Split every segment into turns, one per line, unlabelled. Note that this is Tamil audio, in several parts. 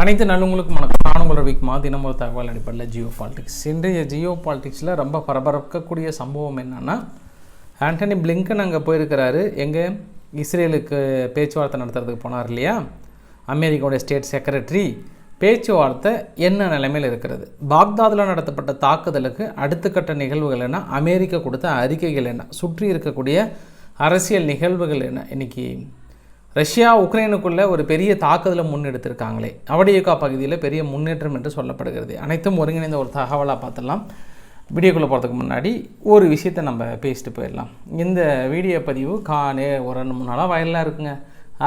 அனைத்து நல்லவங்களுக்கும் வணக்கம். நான் உங்கள் ரவிக்குமா. தினம் ஒரு தகவல் அடிப்படையில் ஜியோ பாலிடிக்ஸ். இன்றைய ஜியோ பாலிடிக்ஸில் ரொம்ப பரபரக்கக்கூடிய சம்பவம் என்னென்னா, ஆண்டனி பிளிங்கன் அங்கே போயிருக்கிறாரு. எங்கே இஸ்ரேலுக்கு பேச்சுவார்த்தை நடத்துறதுக்கு போனார் இல்லையா, அமெரிக்காவுடைய ஸ்டேட் செக்ரட்டரி. பேச்சுவார்த்தை என்ன நிலைமையில் இருக்கிறது, பாக்தாதில் நடத்தப்பட்ட தாக்குதலுக்கு அடுத்த கட்ட நிகழ்வுகள் என்ன, அமெரிக்கா கொடுத்த அறிக்கைகள் என்ன, சுற்றி இருக்கக்கூடிய அரசியல் நிகழ்வுகள் என்ன. இன்றைக்கி ரஷ்யா உக்ரைனுக்குள்ளே ஒரு பெரிய தாக்குதலை முன்னெடுத்திருக்காங்களே, அவடியக்கா பகுதியில் பெரிய முன்னேற்றம் என்று சொல்லப்படுகிறது. அனைத்தும் ஒருங்கிணைந்த ஒரு தகவலாக பார்த்துடலாம். வீடியோக்குள்ளே போகிறதுக்கு முன்னாடி ஒரு விஷயத்தை நம்ம பேசிட்டு போயிடலாம். இந்த வீடியோ பதிவு ஒரு 2-3 நாளாக வயலாக இருக்குங்க.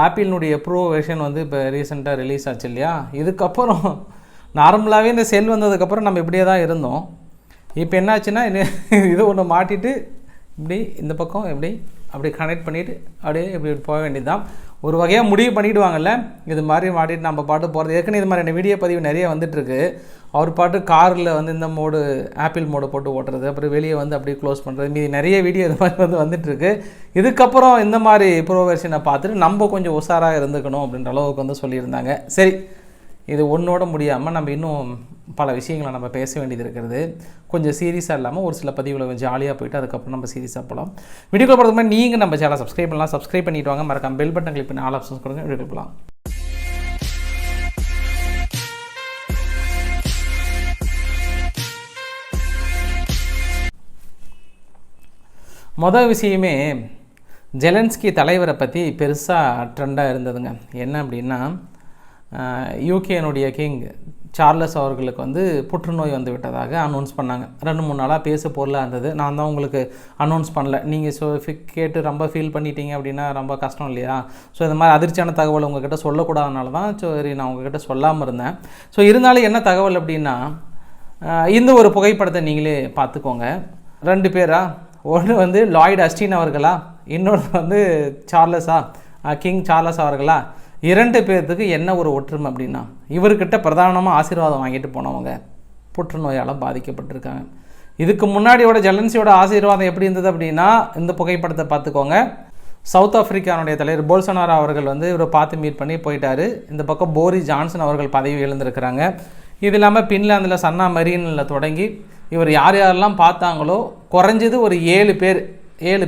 ஆப்பிளினுடைய ப்ரோ வெர்ஷன் வந்து இப்போ ரீசெண்டாக ரிலீஸ் ஆச்சு இல்லையா. இதுக்கப்புறம் நார்மலாகவே இந்த செல் வந்ததுக்கப்புறம் நம்ம இப்படியே தான் இருந்தோம். இப்போ என்னாச்சுன்னா, இது ஒன்று மாட்டிட்டு இப்படி இந்த பக்கம் அப்படி கனெக்ட் பண்ணிவிட்டு அப்படியே இப்படி போக வேண்டியது தான். ஒரு வகையாக முடிவு பண்ணிவிடுவாங்கல்ல, இது மாதிரி மாட்டிட்டு நம்ம பாட்டு போகிறது. ஏற்கனவே இது மாதிரி வீடியோ பதிவு நிறைய வந்துட்டுருக்கு. அவர் பாட்டு காரில் வந்து இந்த மோடு, ஆப்பிள் மோடு போட்டு ஓட்டுறது, அப்புறம் வெளியே வந்து அப்படியே க்ளோஸ் பண்ணுறது, மீதி நிறைய வீடியோ இது மாதிரி வந்துட்டுருக்கு. இதுக்கப்புறம் இந்த மாதிரி ப்ரோ வெர்ஷனை பார்த்துட்டு நம்ம கொஞ்சம் உஷாராக இருந்துக்கணும் அப்படின்ற அளவுக்கு வந்து சொல்லியிருந்தாங்க. சரி, இது ஒன்றோட முடியாமல் நம்ம இன்னும் பல விஷயங்களை நம்ம பேச வேண்டியது இருக்கிறது. கொஞ்சம் சீரியஸாக இல்லாமல் ஒரு சில பதிவுகளை கொஞ்சம் ஜாலியாக போய்ட்டு அதுக்கப்புறம் நம்ம சீரியஸாக போகலாம். வீடியோக்குள்ள போகிறதுக்கு முன்னாடி நீங்கள் நம்ம சேனலை சப்ஸ்கிரைப் பண்ணலாம். சப்ஸ்கிரைப் பண்ணிட்டு வாங்க. மறக்காம பெல் பட்டன் கிளிக் பண்ணி ஆல் ஆப்ஷன்ஸ் கொடுங்க. வீடியோ போகலாம். மொதல் விஷயமே ஜெலன்ஸ்கி தலைவரை பற்றி பெருசாக ட்ரெண்டாக இருந்ததுங்க. என்ன அப்படின்னா, யூகேனுடைய கிங் சார்லஸ் அவர்களுக்கு வந்து புற்றுநோய் வந்து விட்டதாக அனௌன்ஸ் பண்ணாங்க. 2-3 நாளாக பேச பொருளாக இருந்தது. நான் தான் உங்களுக்கு அனௌன்ஸ் பண்ணல, நீங்கள் கேட்டு ரொம்ப ஃபீல் பண்ணிட்டீங்க அப்படின்னா ரொம்ப கஷ்டம் இல்லையா. ஸோ இந்த மாதிரி அதிர்ச்சியான தகவல் உங்ககிட்ட சொல்லக்கூடாதனால தான் சரி நான் உங்ககிட்ட சொல்லாமல் இருந்தேன். ஸோ இருந்தாலும் என்ன தகவல் அப்படின்னா, இந்த ஒரு புகைப்படத்தை நீங்களே பார்த்துக்கோங்க. 2 பேரா, ஒன்று வந்து லாய்ட் அஸ்டின் அவர்களா, இன்னொரு வந்து கிங் சார்லஸ் அவர்களா. 2 பேர்த்துக்கு என்ன ஒரு ஒற்றுமை அப்படின்னா, இவர்கிட்ட பிரதானமாக ஆசீர்வாதம் வாங்கிட்டு போனவங்க புற்றுநோயால் பாதிக்கப்பட்டிருக்காங்க. இதுக்கு முன்னாடியோட ஜெலன்சியோட ஆசீர்வாதம் எப்படி இருந்தது அப்படின்னா, இந்த புகைப்படத்தை பார்த்துக்கோங்க. சவுத் ஆஃப்ரிக்கானுடைய தலைவர் போல்சனாரோ அவர்கள் வந்து இவரை பார்த்து மீட் பண்ணி போயிட்டார். இந்த பக்கம் போரிஸ் ஜான்சன் அவர்கள் பதவி எழுந்திருக்கிறாங்க. இது இல்லாமல் பின்லாந்தில் சன்னா மரீனில் தொடங்கி இவர் யாரெல்லாம் பார்த்தாங்களோ குறைஞ்சது ஒரு 7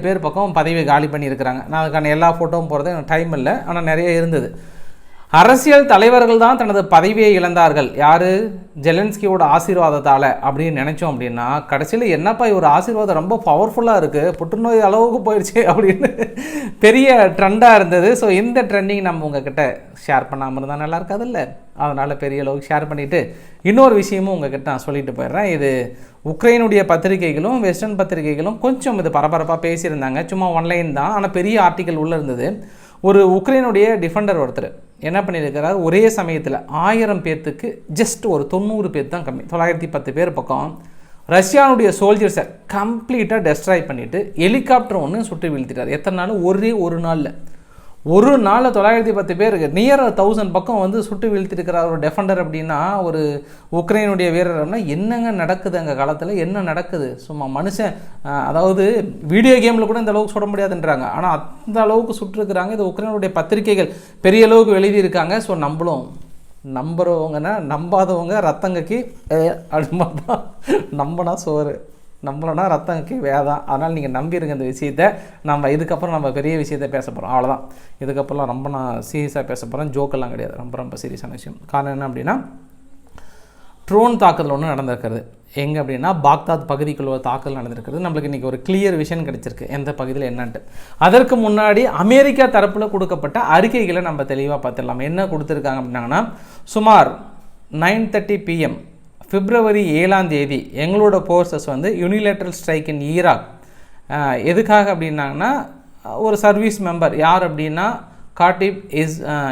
பேர் பக்கம் பதவியை காலி பண்ணியிருக்கிறாங்க. நான் அதுக்கான எல்லா ஃபோட்டோவும் போகிறது எனக்கு டைம் இல்லை, ஆனால் நிறைய இருந்தது. அரசியல் தலைவர்கள் தான் தனது பதவியை இழந்தார்கள். யார்? ஜெலன்ஸ்கியோட ஆசீர்வாதத்தால் அப்படின்னு நினச்சோம் அப்படின்னா, கடைசியில் என்னப்பா இவர் ஆசீர்வாதம் ரொம்ப பவர்ஃபுல்லாக இருக்குது, புற்றுநோய் அளவுக்கு போயிடுச்சு அப்படின்னு பெரிய ட்ரெண்டாக இருந்தது. ஸோ இந்த ட்ரெண்டிங் நம்ம உங்ககிட்ட ஷேர் பண்ணாமல் இருந்தால் நல்லா இருக்காதுல்ல. அதனால் பெரிய அளவுக்கு ஷேர் பண்ணிவிட்டு இன்னொரு விஷயமும் உங்ககிட்ட நான் சொல்லிட்டு போயிடுறேன். இது உக்ரைனுடைய பத்திரிகைகளும் வெஸ்டர்ன் பத்திரிகைகளும் கொஞ்சம் இது பரபரப்பாக பேசியிருந்தாங்க. சும்மா ஒன்லைன் தான், ஆனால் பெரிய ஆர்டிக்கல் உள்ளே இருந்தது. ஒரு உக்ரைனுடைய டிஃபெண்டர் ஒருத்தர் என்ன பண்ணியிருக்கிறார், ஒரே சமயத்தில் 1000 பேர்த்துக்கு ஜஸ்ட் ஒரு 90 பேர் தான் கம்மி, 910 பேர் பக்கம் ரஷ்யானுடைய சோல்ஜர்ஸை கம்ப்ளீட்டாக டெஸ்ட்ராய் பண்ணிவிட்டு ஹெலிகாப்டர் ஒன்று சுட்டு வீழ்த்திட்டார். எத்தனை நாள்? ஒரு நாளில் 910 பேருக்கு நியர் 1000 பக்கம் வந்து சுட்டு வீழ்த்திருக்கிறார் ஒரு டெஃபெண்டர். அப்படின்னா ஒரு உக்ரைனுடைய வீரர் அப்படின்னா என்னங்க நடக்குது அங்கே காலத்தில், என்ன நடக்குது? சும்மா மனுஷன், அதாவது வீடியோ கேமில் கூட இந்த அளவுக்கு சுட முடியாதுன்றாங்க, ஆனால் அந்த அளவுக்கு சுட்டுருக்குறாங்க. இது உக்ரைனுடைய பத்திரிகைகள் பெரிய அளவுக்கு எழுதியிருக்காங்க. ஸோ நம்புறவங்கன்னா நம்பாதவங்க ரத்தங்கக்கு அப்படிமா தான், நம்பினா சோறு, நம்மளோட ரத்தங்கக்கு வேதான். அதனால் நீங்கள் நம்பிடுங்க இந்த விஷயத்தை. நம்ம இதுக்கப்புறம் நம்ம பெரிய விஷயத்தை பேச போகிறோம், அவ்வளோதான். இதுக்கப்புறம் ரொம்ப நான் சீரியஸாக பேச போகிறேன், ஜோக்கெல்லாம் கிடையாது, ரொம்ப சீரியஸான விஷயம். காரணம் என்ன அப்படின்னா, ட்ரோன் தாக்குதல் ஒன்று நடந்திருக்கிறது. எங்கே அப்படின்னா, பாக்தாத் பகுதிக்குள்ள தாக்குதல் நடந்திருக்கிறது. நம்மளுக்கு இன்றைக்கி ஒரு கிளியர் விஷன் கிடச்சிருக்கு எந்த பகுதியில் என்னன்ட்டு. அதற்கு முன்னாடி அமெரிக்கா தரப்பில் கொடுக்கப்பட்ட அறிக்கைகளை நம்ம தெளிவாக பார்த்துடலாம். என்ன கொடுத்துருக்காங்க அப்படின்னாங்கன்னா, சுமார் 9:30 PM February 7 எங்களோட ஃபோர்ஸஸ் வந்து யூனிலேட்ரல் ஸ்ட்ரைக் இன் ஈராக். எதுக்காக அப்படின்னாங்கன்னா, ஒரு சர்வீஸ் மெம்பர் யார் அப்படின்னா காட்டிப்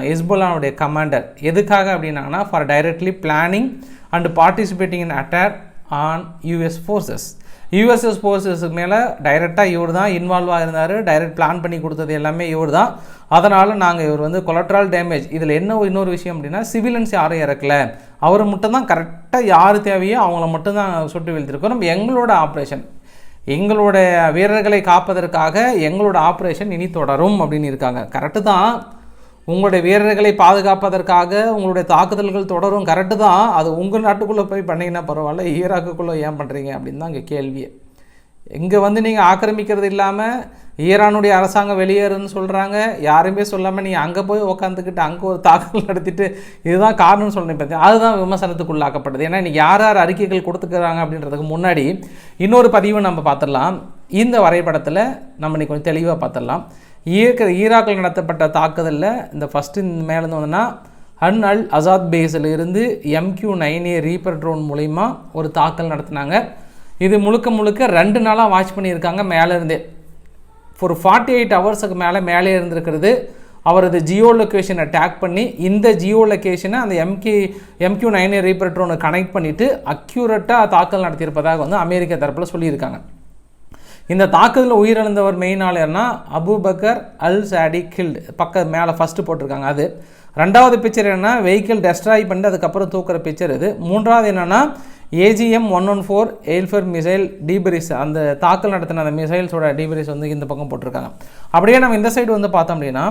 ஹெஸ்போலானுடைய கமாண்டர். எதுக்காக அப்படின்னாங்கன்னா, for directly planning and participating in attack on US forces. USS ஃபோர்ஸஸுக்கு மேலே டைரெக்டாக இவர் தான் இன்வால்வ் ஆகிருந்தார். டைரக்ட் பிளான் பண்ணி கொடுத்தது எல்லாமே இவர் தான். அதனால் நாங்கள் இவர் வந்து கொலட்ரல் டேமேஜ். இதில் என்ன இன்னொரு விஷயம் அப்படின்னா, சிவிலியன்ஸ் யாரும் இறக்கல, அவர் மட்டும் தான் கரெக்டாக யார் தேவையோ அவங்கள மட்டும்தான் சுட்டு வீழ்த்திருக்கோம். எங்களோட ஆப்ரேஷன், எங்களோட வீரர்களை காப்பதற்காக எங்களோட ஆப்ரேஷன் இனி தொடரும் அப்படின்னு இருக்காங்க. கரெக்டு தான். உங்களுடைய வீரர்களை பாதுகாப்பதற்காக உங்களுடைய தாக்குதல்கள் தொடரும், கரெக்டு தான். அது உங்கள் நாட்டுக்குள்ளே போய் பண்ணிங்கன்னா பரவாயில்ல, ஈராக்குக்குள்ளே ஏன் பண்ணுறீங்க அப்படின்னு தான் இங்கே கேள்வியே. இங்கே வந்து நீங்கள் ஆக்கிரமிக்கிறது இல்லாமல் ஈரானுடைய அரசாங்கம் வெளியேறுன்னு சொல்கிறாங்க, யாருமே சொல்லாமல் நீங்கள் அங்கே போய் உக்காந்துக்கிட்டு அங்கே ஒரு தாக்குதல் நடத்திட்டு இதுதான் காரணம்னு சொல்லணும். பார்த்தீங்க, அதுதான் விமர்சனத்துக்குள்ளாக்கப்படுது. ஏன்னா இன்றைக்கி யார் யார் அறிக்கைகள் கொடுத்துக்கிறாங்க அப்படின்றதுக்கு முன்னாடி இன்னொரு பதிவு நம்ம பார்த்துடலாம். இந்த வரைபடத்தில் நம்ம இன்றைக்கி கொஞ்சம் தெளிவாக பார்த்துடலாம். ஈராக்கில் நடத்தப்பட்ட தாக்குதலில் இந்த ஃபஸ்ட்டு மேலேருந்து வந்தோன்னா அன் அல் அசாத் பேஸில் இருந்து MQ-9A ரீப்பர் ட்ரோன் மூலிமா ஒரு தாக்கல் நடத்தினாங்க. இது முழுக்க 2 நாளாக வாட்ச் பண்ணியிருக்காங்க. மேலே இருந்தே ஒரு 48 ஹவர்ஸுக்கு மேலே இருந்திருக்கிறது. அவரது ஜியோ லொக்கேஷனை டேக் பண்ணி இந்த ஜியோ லொக்கேஷனை அந்த MQ-9A ரீப்பர் ட்ரோனை கனெக்ட் பண்ணிவிட்டு அக்யூரேட்டாக தாக்கல் நடத்தியிருப்பதாக வந்து அமெரிக்க தரப்பில் சொல்லியிருக்காங்க. இந்த தாக்குதலில் உயிரிழந்தவர் மெயின் ஆளர்னா அபுபக்கர் அல் சாடி கில்டு மேலே ஃபஸ்ட்டு போட்டிருக்காங்க. அது 2வது பிக்சர் என்னென்னா வெஹிக்கிள் டெஸ்ட்ராய் பண்ணி அதுக்கப்புறம் தூக்குற பிக்சர். இது 3வது என்னென்னா AGM-114 எயில்ஃபர் மிசைல் டீபரிஸ், அந்த தாக்கல் நடத்தின அந்த மிசைல்ஸோட டீபரிஸ் வந்து இந்த பக்கம் போட்டிருக்காங்க. அப்படியே நம்ம இந்த சைடு வந்து பார்த்தோம் அப்படின்னா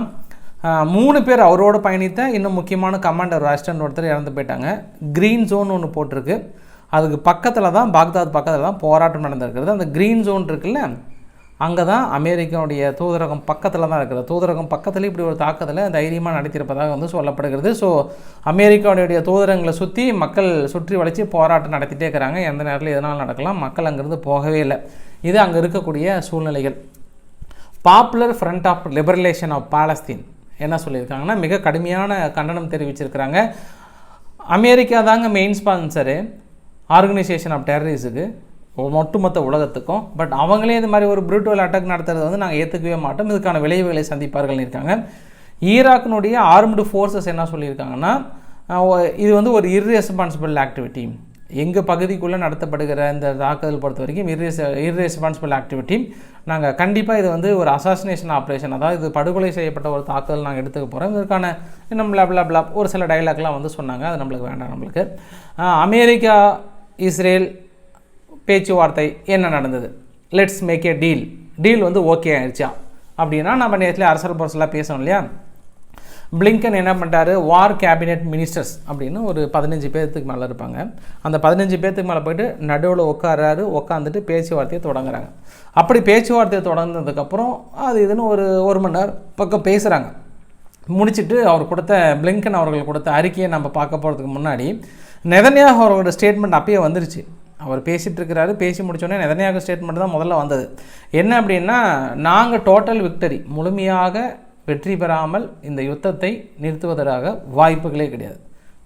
3 பேர் அவரோட பயணித்த இன்னும் முக்கியமான கமாண்டர் ராஷ்டன் ஒருத்தர் இறந்து போயிட்டாங்க. க்ரீன் ஜோன் ஒன்று போட்டிருக்கு. அதுக்கு பக்கத்தில் தான் பாக்தாத் பக்கத்தில் தான் போராட்டம் நடந்திருக்கிறது. அந்த க்ரீன் ஜோன் இருக்குல்ல, அங்கே தான் அமெரிக்காவுடைய தூதரகம் பக்கத்தில் தான் இருக்கிறது. தூதரகம் பக்கத்தில் இப்படி ஒரு தாக்குதலை தைரியமாக நடத்தியிருப்பதாக வந்து சொல்லப்படுகிறது. ஸோ அமெரிக்காவுடைய தூதரங்களை மக்கள் சுற்றி வளைச்சி போராட்டம் நடத்திட்டே இருக்கிறாங்க. எந்த நேரத்தில் எதனால் நடக்கலாம், மக்கள் அங்கேருந்து போகவே இல்லை. இது அங்கே இருக்கக்கூடிய சூழ்நிலைகள். Popular Front of Liberation of Palestine என்ன சொல்லியிருக்காங்கன்னா, மிக கடுமையான கண்டனம் தெரிவிச்சிருக்கிறாங்க. அமெரிக்கா தாங்க மெயின் ஸ்பான்சரு ஆர்கனைசேஷன் ஆஃப் டெரரிஸுக்கு, ஒட்டுமொத்த உலகத்துக்கும். பட் அவங்களே இது மாதிரி ஒரு ப்ரூட்டல் அட்டாக் நடத்துறது வந்து நாங்கள் ஏற்றுக்கவே மாட்டோம், இதுக்கான விளைவுகளை சந்திப்பார்கள்னு இருக்காங்க. ஈராக்கினுடைய ஆர்ம்டு ஃபோர்ஸஸ் என்ன சொல்லியிருக்காங்கன்னா, இது வந்து ஒரு இர்ரெஸ்பான்சிபிள் ஆக்டிவிட்டி, எங்கள் பகுதிக்குள்ளே நடத்தப்படுகிற இந்த தாக்குதல் பொறுத்த வரைக்கும் இர்ரெஸ்பான்சிபிள் ஆக்டிவிட்டி. நாங்கள் கண்டிப்பாக இது வந்து ஒரு அசாசினேஷன் ஆப்ரேஷன், அதாவது இது படுகொலை செய்யப்பட்ட ஒரு தாக்குதல் நாங்கள் எடுத்துக்க போகிறோம். இதற்கான இன்னும் பிளா ஒரு சில டைலாக்லாம் வந்து சொன்னாங்க. அது நம்மளுக்கு வேண்டாம். நம்மளுக்கு அமெரிக்கா இஸ்ரேல் பேச்சுவார்த்தை என்ன நடந்தது, லெட்ஸ் மேக் ஏ டீல் வந்து ஓகே ஆயிடுச்சா அப்படின்னா, நம்ம நேரத்தில் அரசல் பொருசெல்லாம் பேசணும் இல்லையா. பிளிங்கன் என்ன பண்ணிட்டாரு, வார் கேபினெட் மினிஸ்டர்ஸ் அப்படின்னு ஒரு 15 பேர்த்துக்கு மேலே இருப்பாங்க. அந்த 15 பேர்த்துக்கு மேலே போய்ட்டு நடுவில் உட்காந்துட்டு பேச்சுவார்த்தையை தொடங்குறாங்க. அப்படி பேச்சுவார்த்தையை தொடங்கினதுக்கப்புறம் அது இதுன்னு ஒரு மணி நேரம் பக்கம் பேசுகிறாங்க. முடிச்சுட்டு பிளிங்கன் அவர்கள் கொடுத்த அறிக்கையை நம்ம பார்க்க போகிறதுக்கு முன்னாடி நெதன்யாகு அவரோட ஸ்டேட்மெண்ட் அப்பயே வந்துருச்சு. அவர் பேசிகிட்டு இருக்கிறாரு. பேசி முடித்தோடனே நெதன்யாகு ஸ்டேட்மெண்ட் தான் முதல்ல வந்தது. என்ன அப்படின்னா, நாங்கள் டோட்டல் விக்டரி, முழுமையாக வெற்றி பெறாமல் இந்த யுத்தத்தை நிறுத்துவதற்காக வாய்ப்புகளே கிடையாது.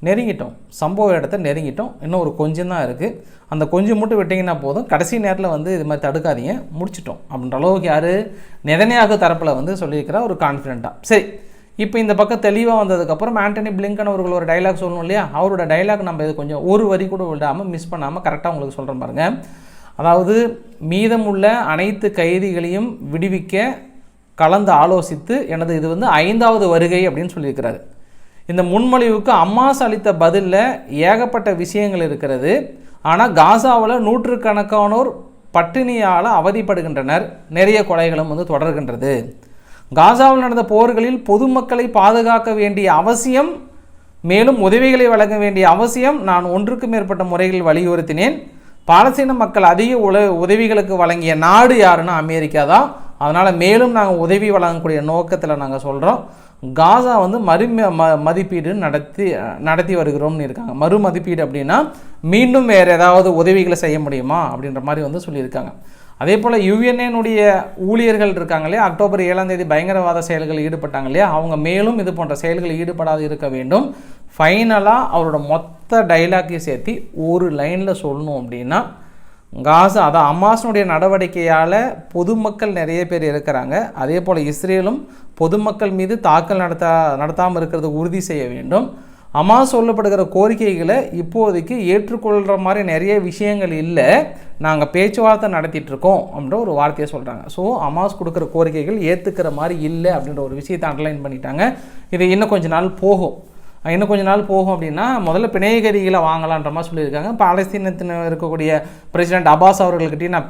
நெருங்கிட்டோம், சம்பவ இடத்த நெருங்கிட்டோம், இன்னும் ஒரு கொஞ்சம் தான் இருக்குது, அந்த கொஞ்சம் மட்டும் விட்டிங்கன்னா போதும், கடைசி நேரத்தில் வந்து இது மாதிரி தடுக்காதீங்க, முடிச்சிட்டோம் அப்படின்ற அளவுக்கு யார் நெதன்யாகு தரப்பில் வந்து சொல்லியிருக்கிறா ஒரு கான்ஃபிடென்ட்டாக. சரி, இப்போ இந்த பக்கம் தெளிவாக வந்ததுக்கப்புறம் ஆண்டனி பிளிங்கன் அவர்கள் ஒரு டைலாக் சொல்லணும் இல்லையா. அவரோட டைலாக் நம்ம இது கொஞ்சம் ஒரு வரி கூட விடாமல் மிஸ் பண்ணாமல் கரெக்டாக உங்களுக்கு சொல்கிறேன் பாருங்கள். அதாவது, மீதமுள்ள அனைத்து கைதிகளையும் விடுவிக்க கலந்து ஆலோசித்து எனது இது வந்து 5வது வருகை அப்படின்னு சொல்லியிருக்கிறாரு. இந்த முன்மொழிவுக்கு அம்மாஸ் அளித்த பதிலில் ஏகப்பட்ட விஷயங்கள் இருக்கிறது. ஆனால் காசாவில் நூற்றுக்கணக்கானோர் பட்டினியால் அவதிப்படுகின்றனர், நிறைய கொலைகளும் வந்து தொடர்கின்றது. காசாவில் நடந்த போர்களில் பொதுமக்களை பாதுகாக்க வேண்டிய அவசியம், மேலும் உதவிகளை வழங்க வேண்டிய அவசியம் நான் 1க்கும் மேற்பட்ட முறைகளில் வலியுறுத்தினேன். பாலஸ்தீன மக்கள் அதிக உதவிகளுக்கு வழங்கிய நாடு யாருன்னா அமெரிக்கா தான். அதனால் மேலும் நாங்கள் உதவி வழங்கக்கூடிய நோக்கத்தில் நாங்கள் சொல்கிறோம். காசா வந்து மதிப்பீடு நடத்தி வருகிறோம்னு இருக்காங்க. மறுமதிப்பீடு அப்படின்னா மீண்டும் வேறு ஏதாவது உதவிகளை செய்ய முடியுமா அப்படின்ற மாதிரி வந்து சொல்லியிருக்காங்க. அதே போல் யுஎன்ஏனுடைய ஊழியர்கள் இருக்காங்க இல்லையா, அக்டோபர் 7ஆம் தேதி பயங்கரவாத செயல்களில் ஈடுபட்டாங்க இல்லையா, அவங்க மேலும் இது போன்ற செயல்களில் ஈடுபடாது இருக்க வேண்டும். ஃபைனலாக அவரோட மொத்த டைலாக்கையும் சேர்த்து ஒரு லைனில் சொல்லணும் அப்படின்னா, காசா அதான் ஹமாஸினுடைய நடவடிக்கையால் பொதுமக்கள் நிறைய பேர் இருக்கிறாங்க. அதே போல் இஸ்ரேலும் பொதுமக்கள் மீது தாக்கல் நடத்தாமல் இருக்கிறது உறுதி செய்ய வேண்டும். ஹமாஸ் சொல்லப்படுகிற கோரிக்கைகளை இப்போதைக்கு ஏற்றுக்கொள்கிற மாதிரி நிறைய விஷயங்கள் இல்லை, நாங்கள் பேச்சுவார்த்தை நடத்திட்டுருக்கோம் அப்படின்ற ஒரு வார்த்தையை சொல்கிறாங்க. ஸோ ஹமாஸ் கொடுக்குற கோரிக்கைகள் ஏற்றுக்கிற மாதிரி இல்லை அப்படின்ற ஒரு விஷயத்தை அண்டர்லைன் பண்ணிட்டாங்க. இது இன்னும் கொஞ்ச நாள் போகும் அப்படின்னா முதல்ல பிணையகதிகளை வாங்கலான்ற மாதிரி சொல்லியிருக்காங்க. பாலஸ்தீனத்தில் இருக்கக்கூடிய பிரசிடென்ட் அப்பாஸ் அவர்கள்கிட்டையும் நான்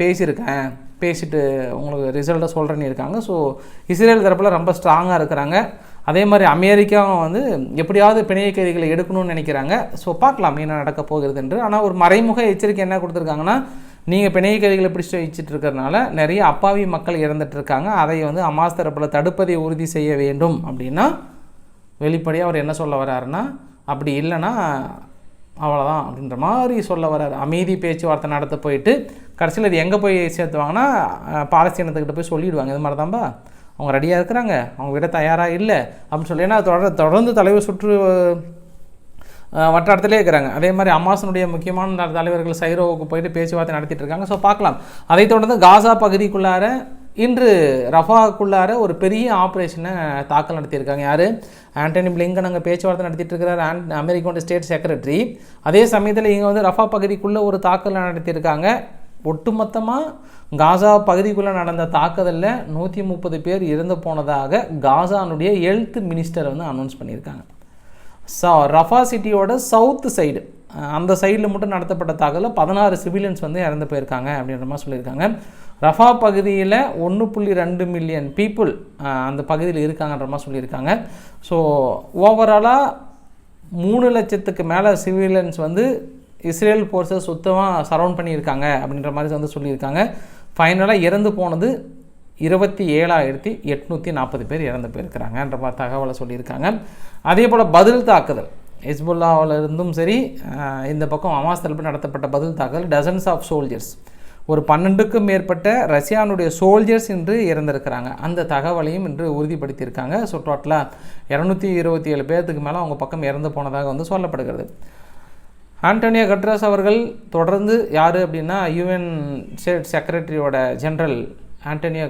பேசிட்டு உங்களுக்கு ரிசல்ட்டை சொல்கிறேன்னு இருக்காங்க. ஸோ இஸ்ரேல் தரப்பில் ரொம்ப ஸ்ட்ராங்காக இருக்கிறாங்க. அதே மாதிரி அமெரிக்காவும் வந்து எப்படியாவது பிணைய கைதிகளை எடுக்கணும்னு நினைக்கிறாங்க. ஸோ பார்க்கலாம் என்ன நடக்க போகிறது என்று. ஆனால் ஒரு மறைமுக எச்சரிக்கை என்ன கொடுத்துருக்காங்கன்னா, நீங்கள் பிணைய கைதிகளை பிடிச்சி வச்சுட்டு இருக்கிறதுனால நிறைய அப்பாவி மக்கள் இறந்துட்டு இருக்காங்க, அதை வந்து ஹமாஸ் தரப்பில் தடுப்பதை உறுதி செய்ய வேண்டும் அப்படின்னா வெளிப்படையாக அவர் என்ன சொல்ல வர்றாருன்னா, அப்படி இல்லைன்னா அவ்வளோதான் அப்படின்ற மாதிரி சொல்ல வர்றாரு. அமைதி பேச்சுவார்த்தை நடத்த போயிட்டு கடைசியில் இது எங்கே போய் சேர்த்துவாங்கன்னா பாலஸ்தீனத்துக்கிட்ட போய் சொல்லிவிடுவாங்க, இது மாதிரி தான்பா அவங்க ரெடியாக இருக்கிறாங்க, அவங்க விட தயாராக இல்லை அப்படின்னு சொல்லி. ஏன்னா தொடர்ந்து தலைவர் சுற்று வட்டாரத்திலே இருக்கிறாங்க. அதே மாதிரி ஹமாஸினுடைய முக்கியமான தலைவர்கள் சைரோவுக்கு போயிட்டு பேச்சுவார்த்தை நடத்திட்டு இருக்காங்க. ஸோ பார்க்கலாம். அதைத் தொடர்ந்து காசா பகுதிக்குள்ளார இன்று ரஃபாக்குள்ளார ஒரு பெரிய ஆப்ரேஷனை தாக்கல் நடத்தியிருக்காங்க. யார்? ஆண்டனி பிளிங்கன் அங்கே பேச்சுவார்த்தை நடத்திட்டு இருக்கிறார், அமெரிக்காவோட ஸ்டேட் செக்ரட்டரி. அதே சமயத்தில் இங்கே வந்து ரஃபா பகுதிக்குள்ளே ஒரு தாக்கல் நடத்தியிருக்காங்க. ஒட்டுமொத்தமாக காசா பகுதிக்குள்ளே நடந்த தாக்குதலில் 130 பேர் இறந்து போனதாக காசானுடைய ஹெல்த் மினிஸ்டர் வந்து அனௌன்ஸ் பண்ணியிருக்காங்க. ரஃபா சிட்டியோட சவுத்து சைடு, அந்த சைடில் மட்டும் நடத்தப்பட்ட தாக்குதலில் 16 சிவிலியன்ஸ் வந்து இறந்து போயிருக்காங்க அப்படின்ற மாதிரி சொல்லியிருக்காங்க. ரஃபா பகுதியில் 1.2 மில்லியன் பீப்புள் அந்த பகுதியில் இருக்காங்கன்ற மாதிரி சொல்லியிருக்காங்க. ஸோ ஓவராலாக 3 லட்சத்துக்கு மேலே சிவிலியன்ஸ் வந்து இஸ்ரேல் ஃபோர்ஸஸ் சுத்தமாக சரவுண்ட் பண்ணியிருக்காங்க அப்படின்ற மாதிரி வந்து சொல்லியிருக்காங்க. ஃபைனலாக இறந்து போனது 27,840 பேர் இறந்து போயிருக்கிறாங்கன்ற மாதிரி தகவலை சொல்லியிருக்காங்க. அதே போல் பதில் தாக்குதல் ஹிஸ்புல்லாவில் இருந்தும் சரி, இந்த பக்கம் ஹமாஸ் தரப்பில் நடத்தப்பட்ட பதில் தாக்குதல் டசன்ஸ் ஆஃப் சோல்ஜர்ஸ், ஒரு 12க்கும் மேற்பட்ட ரஷ்யானுடைய சோல்ஜர்ஸ் இன்று இறந்திருக்கிறாங்க. அந்த தகவலையும் இன்று உறுதிப்படுத்தியிருக்காங்க. ஸோ டோட்டலாக 227 பேர்த்துக்கு மேலே அவங்க பக்கம் இறந்து போனதாக வந்து சொல்லப்படுகிறது. ஆண்டோனியோ கட்ரஸ் அவர்கள் தொடர்ந்து யார் அப்படின்னா யூஎன் ஸ்டேட் செக்ரட்டரியோட ஜெனரல் ஆண்டோனியோ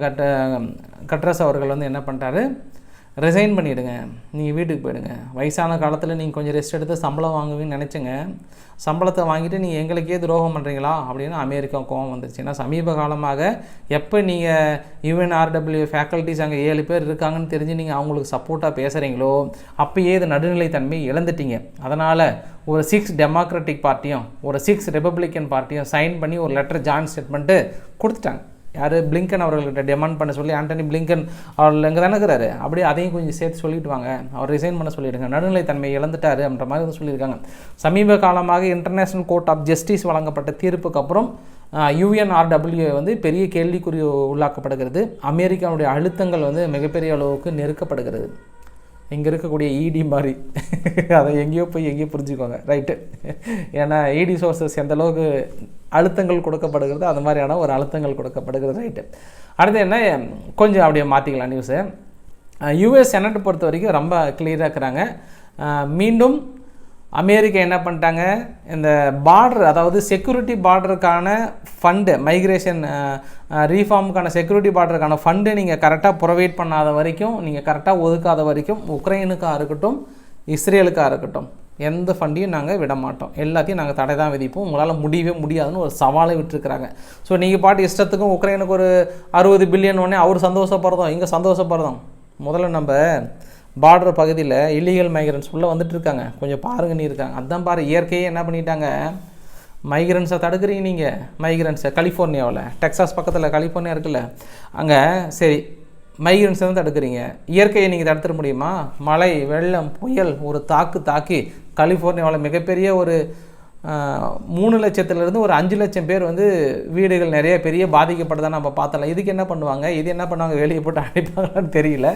கட்ரஸ் அவர்கள் வந்து என்ன பண்ணிட்டாரு, ரிசைன் பண்ணிவிடுங்க, நீங்கள் வீட்டுக்கு போயிடுங்க, வயசான காலத்தில் நீங்கள் கொஞ்சம் ரெஸ்ட் எடுத்து சம்பளம் வாங்குவீங்கன்னு நினச்சிங்க, சம்பளத்தை வாங்கிட்டு நீங்கள் எங்களுக்கே துரோகம் பண்ணுறீங்களா அப்படின்னு அமெரிக்கா கோவம் வந்துச்சு. ஏன்னா சமீப காலமாக எப்போ நீங்கள் யுஎன்ஆர்டபிள்யூ ஃபேக்கல்ட்டிஸ் அங்கே 7 பேர் இருக்காங்கன்னு தெரிஞ்சு நீங்கள் அவங்களுக்கு சப்போர்ட்டாக பேசுகிறீங்களோ அப்போயே இது நடுநிலைத்தன்மை இழந்துட்டீங்க. அதனால் ஒரு 6 டெமோக்ராட்டிக் பார்ட்டியும் ஒரு 6 ரிப்பப்ளிக்கன் பார்ட்டியும் சைன் பண்ணி ஒரு லெட்டர் ஜாயின்ட் ஸ்டேட்மெண்ட்டு கொடுத்துட்டாங்க. யார்? பிளிங்கன் அவர்கள்ட்ட டிமாண்ட் பண்ண சொல்லி. ஆண்டனி பிளிங்கன் அவர்கள் எங்கே தானே இருக்கிறாரு, அப்படியே அதையும் கொஞ்சம் சேர்த்து சொல்லிட்டு வாங்க, அவர் ரிசைன் பண்ண சொல்லிவிடுங்க, நடுநிலைத்தன்மை இழந்துட்டார் அப்படின்ற மாதிரி வந்து சொல்லியிருக்காங்க. சமீப காலமாக இன்டர்நேஷ்னல் கோர்ட் ஆஃப் ஜஸ்டிஸ் வழங்கப்பட்ட தீர்ப்புக்கு அப்புறம் யுஎன்ஆர்டபிள்யூ வந்து பெரிய கேள்விக்குறி உள்ளாக்கப்படுகிறது. அமெரிக்காவுடைய அழுத்தங்கள் வந்து மிகப்பெரிய அளவுக்கு நெருக்கப்படுகிறது. இங்கே இருக்கக்கூடிய இடி மாதிரி அதை எங்கேயோ போய் எங்கேயோ புரிஞ்சுக்கோங்க, ரைட்டு. ஏன்னா இடி சோர்ஸஸ் எந்த அளவுக்கு அழுத்தங்கள் கொடுக்கப்படுகிறது, அது மாதிரியான ஒரு அழுத்தங்கள் கொடுக்கப்படுகிறது, ரைட்டு. அடுத்து என்ன, கொஞ்சம் அப்படியே மாற்றிக்கலாம் நியூஸு. யூஎஸ் செனட் பொறுத்த வரைக்கும் ரொம்ப கிளியராக இருக்கிறாங்க. மீண்டும் அமெரிக்கா என்ன பண்ணிட்டாங்க, இந்த பார்டர், அதாவது செக்யூரிட்டி பார்டருக்கான ஃபண்டு, மைக்ரேஷன் ரீஃபார்முக்கான செக்யூரிட்டி பார்டருக்கான ஃபண்டு நீங்கள் கரெக்டாக ப்ரொவைட் பண்ணாத வரைக்கும், நீங்கள் கரெக்டாக ஒதுக்காத வரைக்கும் உக்ரைனுக்காக இருக்கட்டும் இஸ்ரேலுக்காக இருக்கட்டும் எந்த ஃபண்டையும் நாங்கள் விட மாட்டோம், எல்லாத்தையும் நாங்கள் தடை தான் விதிப்போம், உங்களால் முடியவே முடியாதுன்னு ஒரு சவாலை விட்டுருக்குறாங்க. ஸோ நீங்கள் பாட்டு இஷ்டத்துக்கும் உக்ரைனுக்கு ஒரு 60 பில்லியன் உடனே அவர் சந்தோஷப்படுறோம், இங்கே சந்தோஷப்படுறோம். முதல்ல நம்ம பார்டர் பகுதியில் இல்லீகல் மைக்ரன்ஸ் உள்ளே வந்துட்டு இருக்காங்க, கொஞ்சம் பாருங்கன்னு இருக்காங்க. அதான் பாரு, இயற்கையே என்ன பண்ணிட்டாங்க, மைக்ரன்ஸை தடுக்கிறீங்க நீங்கள். மைக்ரன்ஸை கலிஃபோர்னியாவில், டெக்சாஸ் பக்கத்தில் கலிஃபோர்னியா இருக்குல்ல, அங்கே சரி மைக்ரன்ஸை தான் தடுக்கிறீங்க. இயற்கையை நீங்கள் தடுத்துட முடியுமா? மழை, வெள்ளம், புயல் ஒரு தாக்கி கலிஃபோர்னியாவில் மிகப்பெரிய ஒரு 3 லட்சத்துலேருந்து ஒரு 5 லட்சம் பேர் வந்து வீடுகள் நிறைய பெரிய பாதிக்கப்பட்டதான் நம்ம பார்த்தலாம். இதுக்கு என்ன பண்ணுவாங்க, இது என்ன பண்ணுவாங்க, வெளியே போட்டு அடிப்பாங்கன்னு தெரியல,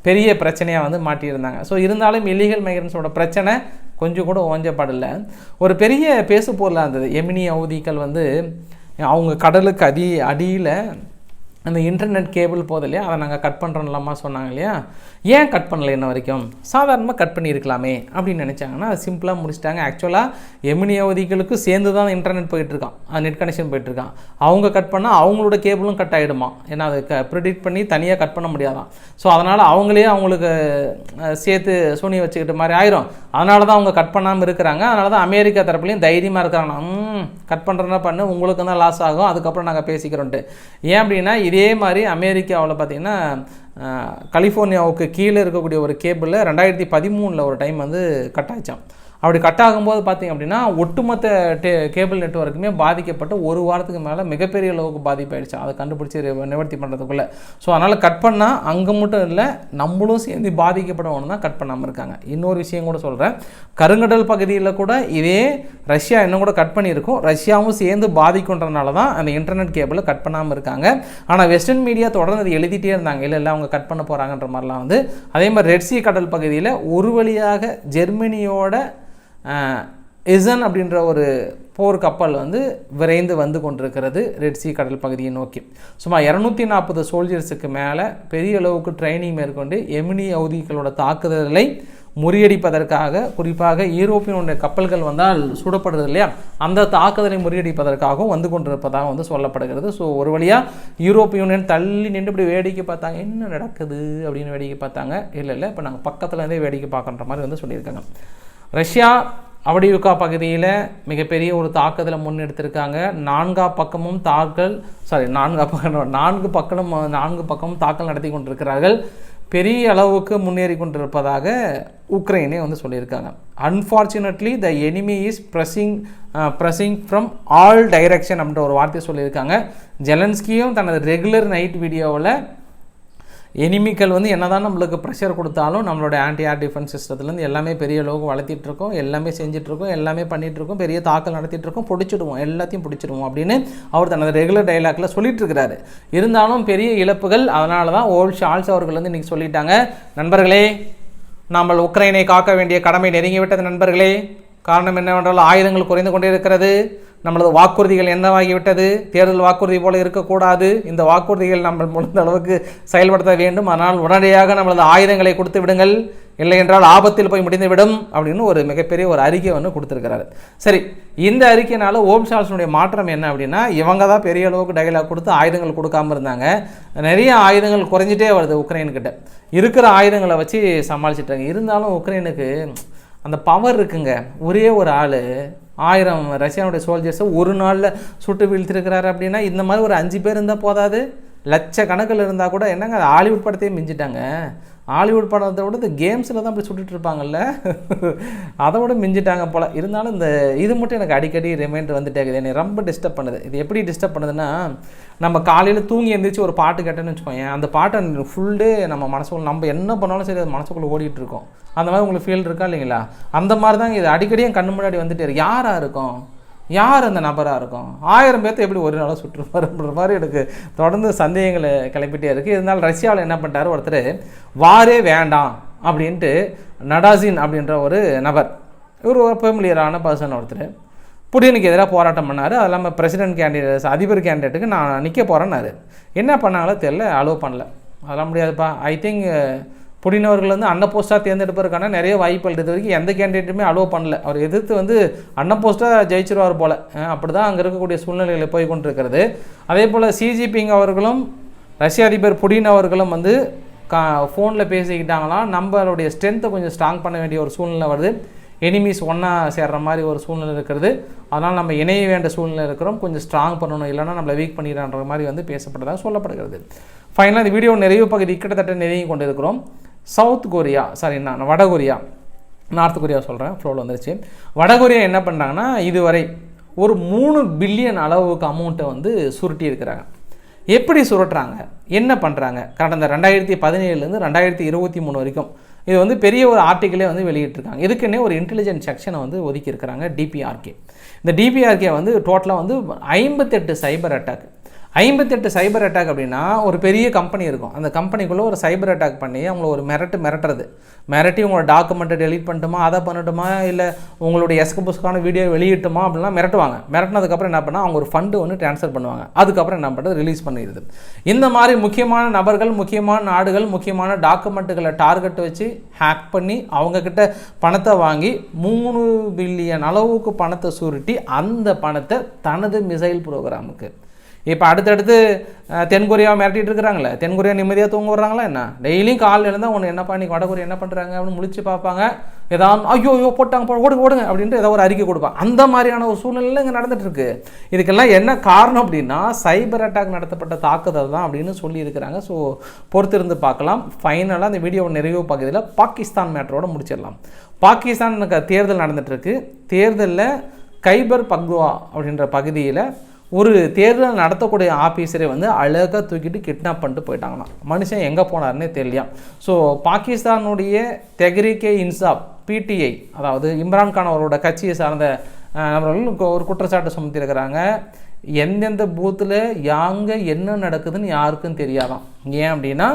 பெரிய பிரச்சனையாக வந்து மாட்டியிருந்தாங்க. ஸோ இருந்தாலும் இல்லீகல் மைக்ரன்ஸோட பிரச்சனை கொஞ்சம் கூட ஓஞ்சப்படலை. ஒரு பெரிய பேசு பொருளாக இருந்தது. எமினி ஹவுதிகள் வந்து அவங்க கடலுக்கு அடியில் அந்த இன்டர்நெட் கேபிள் போதும் இல்லையா, அதை நாங்கள் கட் பண்ணுறோம்லாமா சொன்னாங்க இல்லையா. ஏன் கட் பண்ணலை இன்ன வரைக்கும், சாதாரணமாக கட் பண்ணியிருக்கலாமே அப்படின்னு நினச்சாங்கன்னா அது சிம்பிளாக முடிச்சிட்டாங்க. ஆக்சுவலாக எமினி அவதிகளுக்கு சேர்ந்து தான் இன்டர்நெட் போயிட்டுருக்கான், நெட் கனெக்ஷன் போயிட்டுருக்கான். அவங்க கட் பண்ணால் அவங்களோட கேபிளும் கட் ஆகிடுமா, ஏன்னா அதை ப்ரிடிக்ட் பண்ணி தனியாக கட் பண்ண முடியாதான். ஸோ அதனால் அவங்களே அவங்களுக்கு சேர்த்து சூனி வச்சுக்கிட்ட மாதிரி ஆயிரும். அதனால தான் அவங்க கட் பண்ணாமல் இருக்கிறாங்க. அதனால தான் அமெரிக்கா தரப்புலையும் தைரியமாக இருக்கிறாங்க, கட் பண்ணுறதுனா பண்ணு, உங்களுக்கு தான் லாஸ் ஆகும், அதுக்கப்புறம் நாங்கள் பேசிக்கிறோன்ட்டு. ஏன் அப்படின்னா இதே மாதிரி அமெரிக்காவில் பார்த்திங்கன்னா கலிஃபோர்னியாவுக்கு கீழே இருக்கக்கூடிய ஒரு கேபிளில் 2013 ஒரு டைம் வந்து கட் ஆச்சான். அப்படி கட் ஆகும்போது பார்த்திங்க அப்படின்னா ஒட்டுமொத்த கேபிள் நெட்வொர்க்குமே பாதிக்கப்பட்டு ஒரு வாரத்துக்கு மேலே மிகப்பெரிய அளவுக்கு பாதிப்பாயிடுச்சு, அதை கண்டுபிடிச்சி நிவர்த்தி பண்ணுறதுக்குள்ளே. ஸோ அதனால் கட் பண்ணால் அங்கே மட்டும் இல்லை, நம்மளும் சேர்ந்து பாதிக்கப்படணும் தான் கட் பண்ணாமல் இருக்காங்க. இன்னொரு விஷயம் கூட சொல்கிறேன், கருங்கடல் பகுதியில் கூட இதே ரஷ்யா இன்னும் கூட கட் பண்ணியிருக்கும், ரஷ்யாவும் சேர்ந்து பாதிக்குன்றதுனால தான் அந்த இன்டர்நெட் கேபிளை கட் பண்ணாமல் இருக்காங்க. ஆனால் வெஸ்டர்ன் மீடியா தொடர்ந்து அதை எழுதிட்டே இருந்தாங்க, இல்லை அவங்க கட் பண்ண போகிறாங்கன்ற மாதிரிலாம் வந்து. அதே மாதிரி ரெட்சி கடல் பகுதியில் ஒரு வழியாக ஜெர்மனியோட இசன் அப்படின்ற ஒரு போர் கப்பல் வந்து விரைந்து வந்து கொண்டிருக்கிறது ரெட்சி கடல் பகுதியை நோக்கி. சுமார் 240 சோல்ஜர்ஸுக்கு மேலே பெரிய அளவுக்கு ட்ரைனிங் மேற்கொண்டு எமினி ஹவுதிகளோட தாக்குதலை முறியடிப்பதற்காக, குறிப்பாக யூரோப்பியனுடைய கப்பல்கள் வந்தால் சுடப்படுறது இல்லையா, அந்த தாக்குதலை முறியடிப்பதற்காகவும் வந்து கொண்டிருப்பதாக வந்து சொல்லப்படுகிறது. ஸோ ஒரு வழியாக யூரோப்பிய யூனியன் தள்ளி நின்று இப்படி வேடிக்கை பார்த்தாங்க, என்ன நடக்குது அப்படின்னு வேடிக்கை பார்த்தாங்க. இல்லை இப்போ நாங்கள் பக்கத்துலேருந்தே வேடிக்கை பார்க்குற மாதிரி வந்து சொல்லியிருக்காங்க. ரஷ்யா அவடியுக்கா பகுதியில் மிகப்பெரிய ஒரு தாக்குதலை முன்னெடுத்திருக்காங்க. நான்கு பக்கமும் தாக்கல் நடத்தி கொண்டிருக்கிறார்கள். பெரிய அளவுக்கு முன்னேறி கொண்டிருப்பதாக உக்ரைனே வந்து சொல்லியிருக்காங்க. Unfortunately the enemy is freezing from all direction அப்படின்ற ஒரு வார்த்தையை சொல்லியிருக்காங்க. ஜெலன்ஸ்கியும் தனது ரெகுலர் நைட் வீடியோவில் எனிமிக்கள் வந்து என்ன தான் நம்மளுக்கு ப்ரெஷர் கொடுத்தாலும் நம்மளோட ஆன்டி ஏர் டிஃபென்ஸ் சிஸ்டத்துலேருந்து எல்லாமே பெரிய அளவுக்கு வளர்த்திட்ருக்கோம், எல்லாமே செஞ்சிட்ருக்கோம், எல்லாமே பண்ணிகிட்ருக்கோம், பெரிய தாக்கல் நடத்திட்டுருக்கோம், பிடிச்சிடுவோம், எல்லாத்தையும் பிடிச்சிடுவோம் அப்படின்னு அவர் தனது ரெகுலர் டைலாக்ல சொல்லிட்டு இருக்கிறாரு. இருந்தாலும் பெரிய இழப்புகள். அதனால தான் ஓல்ட் ஷால்ஸ் அவர்கள் வந்து இன்றைக்கி சொல்லிட்டாங்க, நண்பர்களே நாம் உக்ரைனை காக்க வேண்டிய கடமை நெருங்கிவிட்டது நண்பர்களே. காரணம் என்னவென்றால் ஆயுதங்கள் குறைந்து கொண்டே இருக்கிறது, நம்மளது வாக்குறுதிகள் என்னவாகிவிட்டது, தேர்தல் வாக்குறுதி போல இருக்கக்கூடாது, இந்த வாக்குறுதிகள் நம்ம முடிந்த அளவுக்கு செயல்படுத்த வேண்டும், ஆனால் உடனடியாக நம்மளது ஆயுதங்களை கொடுத்து விடுங்கள், இல்லை என்றால் ஆபத்தில் போய் முடிந்துவிடும் அப்படின்னு ஒரு மிகப்பெரிய ஒரு அறிக்கை வந்து கொடுத்துருக்கிறாரு. சரி, இந்த அறிக்கையினால ஓம் ஷால்ஸனுடைய மாற்றம் என்ன அப்படின்னா, இவங்க தான் பெரிய அளவுக்கு டைலாக் கொடுத்து ஆயுதங்கள் கொடுக்காமல் இருந்தாங்க. நிறைய ஆயுதங்கள் குறைஞ்சிட்டே வருது உக்ரைனுக்கிட்ட, இருக்கிற ஆயுதங்களை வச்சு சமாளிச்சிட்டாங்க. இருந்தாலும் உக்ரைனுக்கு அந்த பவர் இருக்குங்க. ஒரே ஒரு ஆள் 1000 ரஷ்யாவுடைய சோல்ஜர்ஸை ஒரு நாளில் சுட்டு வீழ்த்திருக்கிறாரு அப்படின்னா, இந்த மாதிரி ஒரு 5 பேர் இருந்தால் போதாது, லட்சக்கணக்கில் இருந்தால் கூட என்னங்க, ஹாலிவுட் படத்தையே மிஞ்சிட்டாங்க. ஹாலிவுட் படத்தை விட இந்த கேம்ஸில் தான் அப்படி சுட்டுட்டு இருப்பாங்கல்ல, அதை விட மிஞ்சிட்டாங்க போல். இருந்தாலும் இந்த இது மட்டும் எனக்கு அடிக்கடி ரிமைண்டர் வந்துட்டே இருக்குது, என்னை ரொம்ப டிஸ்டர்ப் பண்ணுது. இது எப்படி டிஸ்டர்ப் பண்ணுதுன்னா, நம்ம காலையில் தூங்கி எழுந்திரிச்சு ஒரு பாட்டு கேட்டேன்னு வச்சுக்கோங்க, அந்த பாட்டை ஃபுல் டே நம்ம மனசுக்குள்ள நம்ம என்ன பண்ணாலும் சரி அது மனசுக்குள்ளே ஓடிட்டு இருக்கோம். அந்த மாதிரி உங்களுக்கு ஃபீல் இருக்கா இல்லைங்களா? அந்த மாதிரி தான் இது அடிக்கடி என் கண்ணு முன்னாடி வந்துட்டே இருக்கு. யாராக இருக்கும், யார் அந்த நபராக இருக்கும், 1000 பேர்த்தை எப்படி ஒரு நாளாக சுற்றுப்பாருன்ற மாதிரி எனக்கு தொடர்ந்து சந்தேகங்களை கிளப்பிட்டே இருக்குது. இருந்தாலும் ரஷ்யாவில் என்ன பண்ணிட்டாரு, ஒருத்தர் வாரே வேண்டாம் அப்படின்ட்டு நடாசின் அப்படின்ற ஒரு நபர், ஒரு ஃபெமிலியரான பர்சன் ஒருத்தர் புடினுக்கு எதிராக போராட்டம் பண்ணார். அது இல்லாமல் பிரசிடென்ட் கேண்டிடேட்ஸ், அதிபர் கேண்டிடேட்டுக்கு நான் நிற்க போகிறேன்னாரு. என்ன பண்ணாங்களோ தெரியல, அலோவ் பண்ணல. அதெல்லாம் முடியாதுப்பா. ஐ திங்க் புடின் அவர்கள் வந்து அன்ன போஸ்ட்டாக தேர்ந்தெடுப்பதற்கான நிறைய வாய்ப்புகள் இது வரைக்கும் எந்த கேண்டிடேட்டுமே அலோவ் பண்ணல. அவர் எதிர்த்து வந்து அன்ன போஸ்ட்டாக ஜெயிச்சிருவார் போல். அப்படி தான் அங்கே இருக்கக்கூடிய சூழ்நிலைகளை போய் கொண்டிருக்கிறது. அதே போல் ஜின்பிங் அவர்களும் ரஷ்ய அதிபர் புடின் அவர்களும் வந்து ஃபோனில் பேசிக்கிட்டாங்களாம், நம்மளுடைய ஸ்ட்ரென்த்தை கொஞ்சம் ஸ்ட்ராங் பண்ண வேண்டிய ஒரு சூழ்நிலை வருது, எனிமீஸ் ஒன்றா சேர்ற மாதிரி ஒரு சூழ்நிலை இருக்கிறது, அதனால் நம்ம இணைய வேண்டிய சூழ்நிலை இருக்கிறோம், கொஞ்சம் ஸ்ட்ராங் பண்ணணும், இல்லைனா நம்மளை வீக் பண்ணிடுறான்ற மாதிரி வந்து பேசப்பட்டதாக சொல்லப்படுகிறது. ஃபைனலாக இந்த வீடியோ நிறைவு பகுதி கிட்டத்தட்ட நெருங்கி கொண்டு இருக்கிறோம். வடகொரியா, நார்த் கொரியா சொல்கிறேன், ஃப்ளோவில் வந்துருச்சு. வடகொரியா என்ன பண்ணுறாங்கன்னா, இதுவரை ஒரு 3 பில்லியன் அளவுக்கு அமௌண்ட்டை வந்து சுருட்டி இருக்கிறாங்க. எப்படி சுருட்டுறாங்க, என்ன பண்ணுறாங்க, கடந்த 2017 2023 வரைக்கும் இது வந்து பெரிய ஒரு ஆர்டிக்கிளே வந்து வெளியிட்டிருக்காங்க. இதுக்குன்னே ஒரு இன்டெலிஜென்ட் செக்ஷனை வந்து ஒதுக்கி இருக்கிறாங்க, டிபிஆர்கே. இந்த டிபிஆர்கே வந்து டோட்டலாக வந்து 58 சைபர் அட்டாக். 58 சைபர் அட்டாக் அப்படின்னா, ஒரு பெரிய கம்பெனி இருக்கும், அந்த கம்பெனிக்குள்ளே ஒரு சைபர் அட்டாக் பண்ணி அவங்கள ஒரு மிரட்டி உங்களோட டாக்குமெண்ட்டை டெலீட் பண்ணட்டுமா, அதை பண்ணட்டுமா, இல்லை உங்களுடைய எஸ்கபுஸ்க்கான வீடியோ வெளியிட்டுமா அப்படிலாம் மிரட்டுவாங்க. மிரட்டினதுக்கப்புறம் என்ன பண்ணால் அவங்க ஒரு ஃபண்டு ஒன்று ட்ரான்ஸ்ஃபர் பண்ணுவாங்க. அதுக்கப்புறம் என்ன பண்ணுறது, ரிலீஸ் பண்ணிடுது. இந்த மாதிரி முக்கியமான நபர்கள், முக்கியமான நாடுகள், முக்கியமான டாக்குமெண்ட்டுகளை டார்கெட் வச்சு ஹேக் பண்ணி அவங்கக்கிட்ட பணத்தை வாங்கி 3 பில்லியன் அளவுக்கு பணத்தை சுருட்டி அந்த பணத்தை தனது மிசைல் ப்ரோக்ராமுக்கு, இப்போ அடுத்தடுத்து தென்கொரியாவை மிரட்டிட்டு இருக்கிறாங்களே, தென்கொரியா நிம்மதியாக தூங்க வர்றாங்களா என்ன? டெய்லியும் காலையில் இருந்தால் ஒன்று என்னப்பா இன்றைக்கி வடகொரியா என்ன பண்ணுறாங்க அப்படின்னு முழிச்சு பார்ப்பாங்க. ஏதாவது ஐயோ போட்டாங்க ஓடுங்க அப்படின்ட்டு ஏதோ ஒரு அறிக்கை கொடுப்பாங்க. அந்த மாதிரியான ஒரு சூழ்நிலையில் இங்கே நடந்துகிட்ருக்கு. இதுக்கெல்லாம் என்ன காரணம் அப்படின்னா சைபர் அட்டாக் நடத்தப்பட்ட தாக்குதல் தான் அப்படின்னு சொல்லியிருக்கிறாங்க. ஸோ பொறுத்திருந்து பார்க்கலாம். ஃபைனலாக இந்த வீடியோ நிறைவு பகுதியில் பாகிஸ்தான் மேட்டரோடு முடிச்சிடலாம். பாகிஸ்தானுக்கு தேர்தல் நடந்துகிட்ருக்கு. தேர்தலில் கைபர் பக்துவா அப்படின்ற பகுதியில் ஒரு தேர்தல் நடத்தக்கூடிய ஆஃபீஸரை வந்து அழகாக தூக்கிட்டு கிட்னாப் பண்ணிட்டு போயிட்டாங்களாம். மனுஷன் எங்கே போனார்னே தெரியலையாம். ஸோ பாகிஸ்தானுடைய தெஹ்ரீக் இன்சாஃப் பிடிஐ, அதாவது இம்ரான்கான் அவரோட கட்சியை சார்ந்த நபர்கள் ஒரு குற்றச்சாட்டு சுமத்திருக்கிறாங்க. எந்தெந்த பூத்தில் யாங்கே என்ன நடக்குதுன்னு யாருக்கும் தெரியாதான். ஏன் அப்படின்னா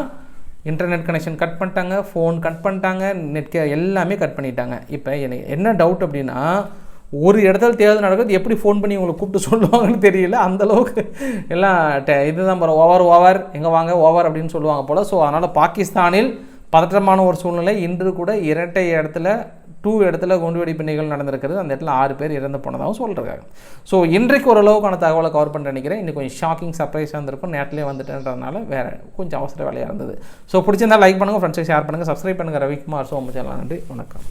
இன்டர்நெட் கனெக்ஷன் கட் பண்ணிட்டாங்க, ஃபோன் கட் பண்ணிட்டாங்க, எல்லாமே கட் பண்ணிட்டாங்க. இப்போ எனக்கு என்ன டவுட் அப்படின்னா ஒரு இடத்துல தேர்தல் நடக்குது, எப்படி ஃபோன் பண்ணி உங்களை கூப்பிட்டு சொல்லுவாங்கன்னு தெரியல. அந்தளவுக்கு எல்லாம் இதுதான் ஓவர் எங்கே வாங்க ஓவர் அப்படின்னு சொல்லுவாங்க போல். ஸோ அதனால் பாகிஸ்தானில் பதற்றமான ஒரு சூழ்நிலை. இன்று கூட 2 இடத்துல குண்டுவெடிப்பு நிகழ்வு நடந்திருக்கிறது. அந்த இடத்துல 6 பேர் இறந்து போனதாகவும் சொல்கிறாங்க. ஸோ இன்றைக்கு ஓரளவுக்கான தகவலை கவர் பண்ண நினைக்கிறேன். இன்னும் கொஞ்சம் ஷாக்கிங் சர்ப்ரைஸாக இருந்திருக்கும். நேரத்துலேயே வந்துட்டேன்றதுனால வேறு கொஞ்சம் அவசர வேலையாக இருந்தது. ஸோ பிடிச்சிருந்தால் லைக் பண்ணுங்கள், ஃப்ரெண்ட்ஸுக்கு ஷேர் பண்ணுங்கள், சப்ஸ்கிரைப் பண்ணுங்கள். ரவிக்குமார் சோமு சேனல். நன்றி, வணக்கம்.